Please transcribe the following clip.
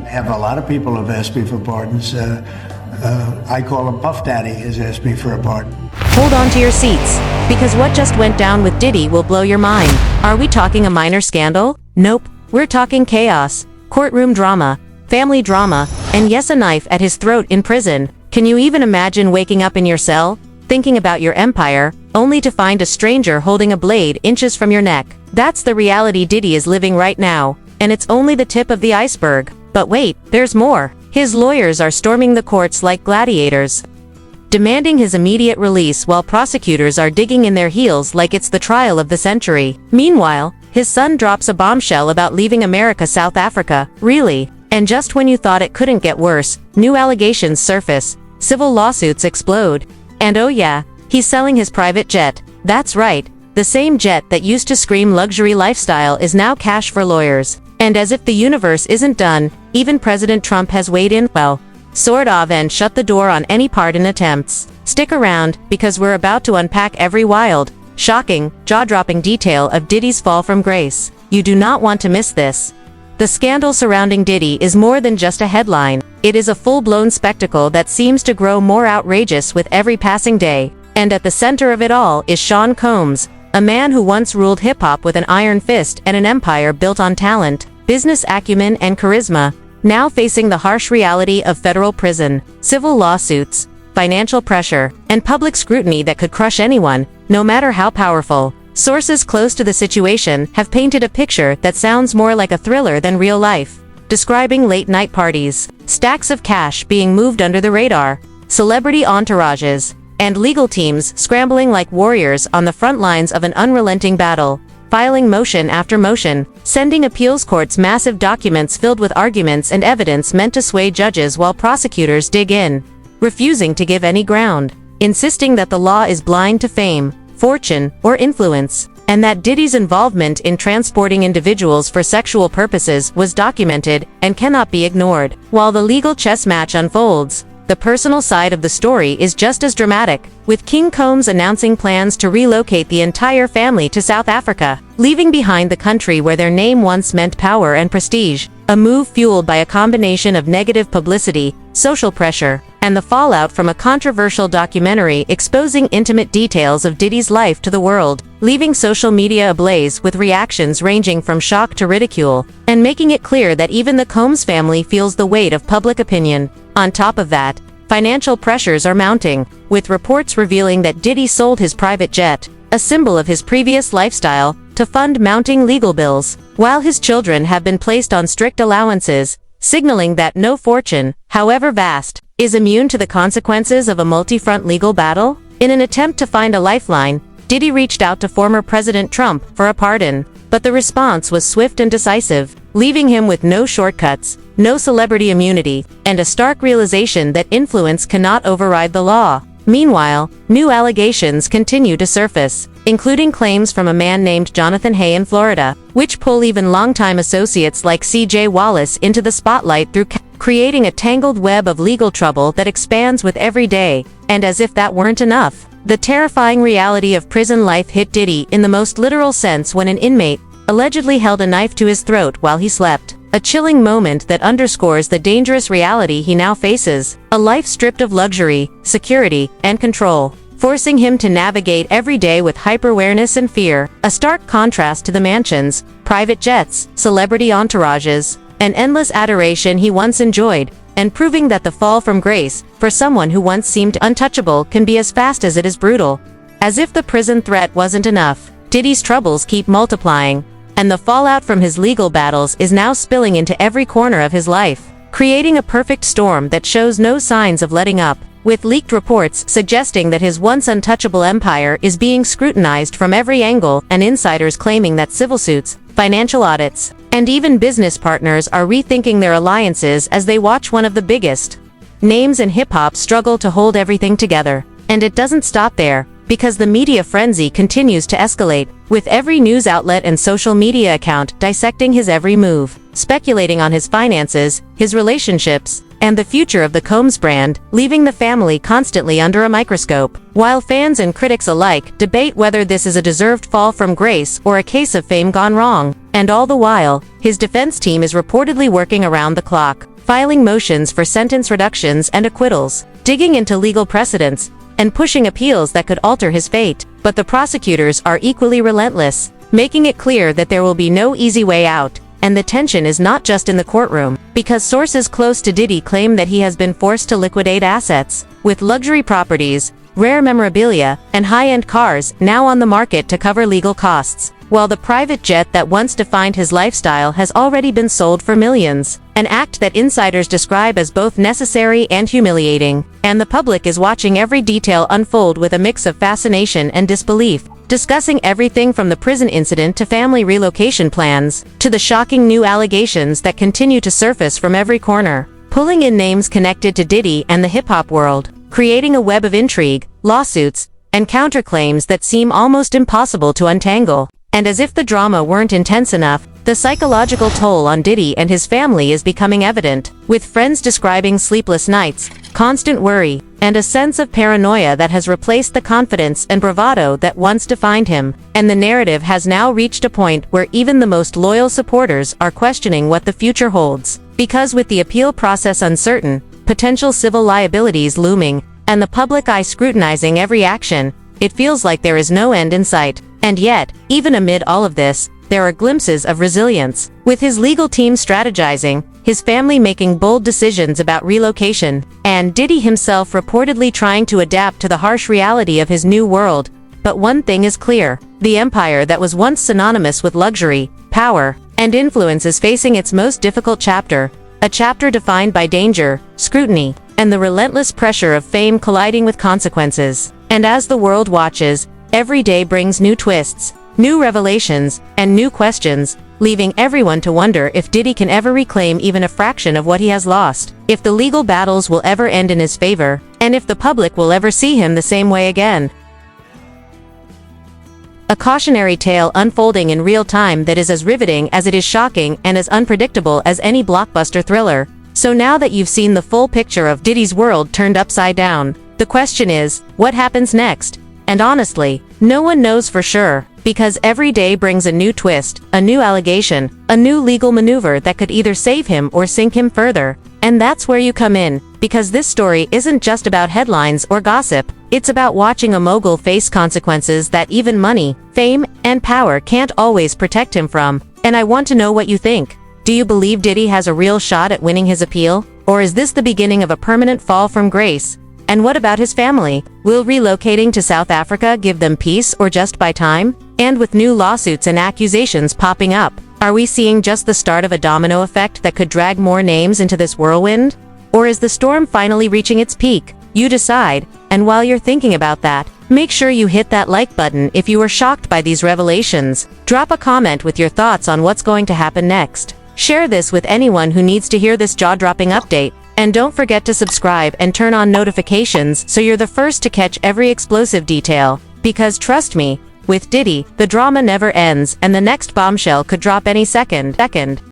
have a lot of people have asked me for pardons. I call him Puff Daddy has asked me for a pardon. Hold on to your seats, because what just went down with Diddy will blow your mind. Are we talking a minor scandal? Nope. We're talking chaos, courtroom drama, family drama, and yes, a knife at his throat in prison. Can you even imagine waking up in your cell, thinking about your empire, only to find a stranger holding a blade inches from your neck? That's the reality Diddy is living right now, and it's only the tip of the iceberg. But wait, there's more. His lawyers are storming the courts like gladiators, demanding his immediate release while prosecutors are digging in their heels like it's the trial of the century. Meanwhile, his son drops a bombshell about leaving America, South Africa. Really? And just when you thought it couldn't get worse, new allegations surface, civil lawsuits explode. And oh yeah, he's selling his private jet. That's right, the same jet that used to scream luxury lifestyle is now cash for lawyers. And as if the universe isn't done, even President Trump has weighed in, well, sort of, and shut the door on any pardon attempts. Stick around, because we're about to unpack every wild, shocking, jaw-dropping detail of Diddy's fall from grace. You do not want to miss this. The scandal surrounding Diddy is more than just a headline. It is a full-blown spectacle that seems to grow more outrageous with every passing day. And at the center of it all is Sean Combs, a man who once ruled hip-hop with an iron fist and an empire built on talent, business acumen, and charisma, now facing the harsh reality of federal prison, civil lawsuits, financial pressure, and public scrutiny that could crush anyone, no matter how powerful. Sources close to the situation have painted a picture that sounds more like a thriller than real life, describing late-night parties, stacks of cash being moved under the radar, celebrity entourages, and legal teams scrambling like warriors on the front lines of an unrelenting battle, filing motion after motion, sending appeals courts massive documents filled with arguments and evidence meant to sway judges while prosecutors dig in, refusing to give any ground, insisting that the law is blind to fame, fortune, or influence, and that Diddy's involvement in transporting individuals for sexual purposes was documented and cannot be ignored. While the legal chess match unfolds, the personal side of the story is just as dramatic, with King Combs announcing plans to relocate the entire family to South Africa, leaving behind the country where their name once meant power and prestige, a move fueled by a combination of negative publicity, social pressure, and the fallout from a controversial documentary exposing intimate details of Diddy's life to the world, leaving social media ablaze with reactions ranging from shock to ridicule, and making it clear that even the Combs family feels the weight of public opinion. On top of that, financial pressures are mounting, with reports revealing that Diddy sold his private jet, a symbol of his previous lifestyle, to fund mounting legal bills, while his children have been placed on strict allowances, signaling that no fortune, however vast, is immune to the consequences of a multi-front legal battle. In an attempt to find a lifeline, Diddy reached out to former President Trump for a pardon, but the response was swift and decisive, leaving him with no shortcuts, no celebrity immunity, and a stark realization that influence cannot override the law. Meanwhile, new allegations continue to surface, including claims from a man named Jonathan Hay in Florida, which pull even longtime associates like C.J. Wallace into the spotlight through creating a tangled web of legal trouble that expands with every day. And as if that weren't enough, the terrifying reality of prison life hit Diddy in the most literal sense when an inmate allegedly held a knife to his throat while he slept. A chilling moment that underscores the dangerous reality he now faces, a life stripped of luxury, security, and control, forcing him to navigate every day with hyper-awareness and fear, a stark contrast to the mansions, private jets, celebrity entourages, and endless adoration he once enjoyed, and proving that the fall from grace, for someone who once seemed untouchable, can be as fast as it is brutal. As if the prison threat wasn't enough, Diddy's troubles keep multiplying, and the fallout from his legal battles is now spilling into every corner of his life, creating a perfect storm that shows no signs of letting up, with leaked reports suggesting that his once untouchable empire is being scrutinized from every angle, and insiders claiming that civil suits, financial audits, and even business partners are rethinking their alliances as they watch one of the biggest names in hip-hop struggle to hold everything together. And it doesn't stop there, because the media frenzy continues to escalate, with every news outlet and social media account dissecting his every move, speculating on his finances, his relationships, and the future of the Combs brand, leaving the family constantly under a microscope, while fans and critics alike debate whether this is a deserved fall from grace or a case of fame gone wrong. And all the while, his defense team is reportedly working around the clock, filing motions for sentence reductions and acquittals, digging into legal precedents, and pushing appeals that could alter his fate. But the prosecutors are equally relentless, making it clear that there will be no easy way out. And the tension is not just in the courtroom, because sources close to Diddy claim that he has been forced to liquidate assets, with luxury properties, rare memorabilia, and high-end cars now on the market to cover legal costs, while the private jet that once defined his lifestyle has already been sold for millions, an act that insiders describe as both necessary and humiliating. And the public is watching every detail unfold with a mix of fascination and disbelief, discussing everything from the prison incident to family relocation plans, to the shocking new allegations that continue to surface from every corner, pulling in names connected to Diddy and the hip-hop world, creating a web of intrigue, lawsuits, and counterclaims that seem almost impossible to untangle. And as if the drama weren't intense enough, the psychological toll on Diddy and his family is becoming evident, with friends describing sleepless nights, constant worry, and a sense of paranoia that has replaced the confidence and bravado that once defined him. And the narrative has now reached a point where even the most loyal supporters are questioning what the future holds. Because with the appeal process uncertain, potential civil liabilities looming, and the public eye scrutinizing every action, it feels like there is no end in sight. And yet, even amid all of this, there are glimpses of resilience. With his legal team strategizing, his family making bold decisions about relocation, and Diddy himself reportedly trying to adapt to the harsh reality of his new world. But one thing is clear: the empire that was once synonymous with luxury, power, and influence is facing its most difficult chapter, a chapter defined by danger, scrutiny, and the relentless pressure of fame colliding with consequences. And as the world watches, every day brings new twists, new revelations, and new questions, leaving everyone to wonder if Diddy can ever reclaim even a fraction of what he has lost, if the legal battles will ever end in his favor, and if the public will ever see him the same way again. A cautionary tale unfolding in real time that is as riveting as it is shocking and as unpredictable as any blockbuster thriller. So now that you've seen the full picture of Diddy's world turned upside down, the question is, what happens next? And honestly, no one knows for sure, because every day brings a new twist, a new allegation, a new legal maneuver that could either save him or sink him further. And that's where you come in, because this story isn't just about headlines or gossip, it's about watching a mogul face consequences that even money, fame, and power can't always protect him from. And I want to know what you think. Do you believe Diddy has a real shot at winning his appeal? Or is this the beginning of a permanent fall from grace? And what about his family? Will relocating to South Africa give them peace or just buy time? And with new lawsuits and accusations popping up, are we seeing just the start of a domino effect that could drag more names into this whirlwind? Or is the storm finally reaching its peak? You decide, and while you're thinking about that, make sure you hit that like button if you were shocked by these revelations. Drop a comment with your thoughts on what's going to happen next. Share this with anyone who needs to hear this jaw-dropping update. And don't forget to subscribe and turn on notifications so you're the first to catch every explosive detail. Because trust me, with Diddy, the drama never ends and the next bombshell could drop any second.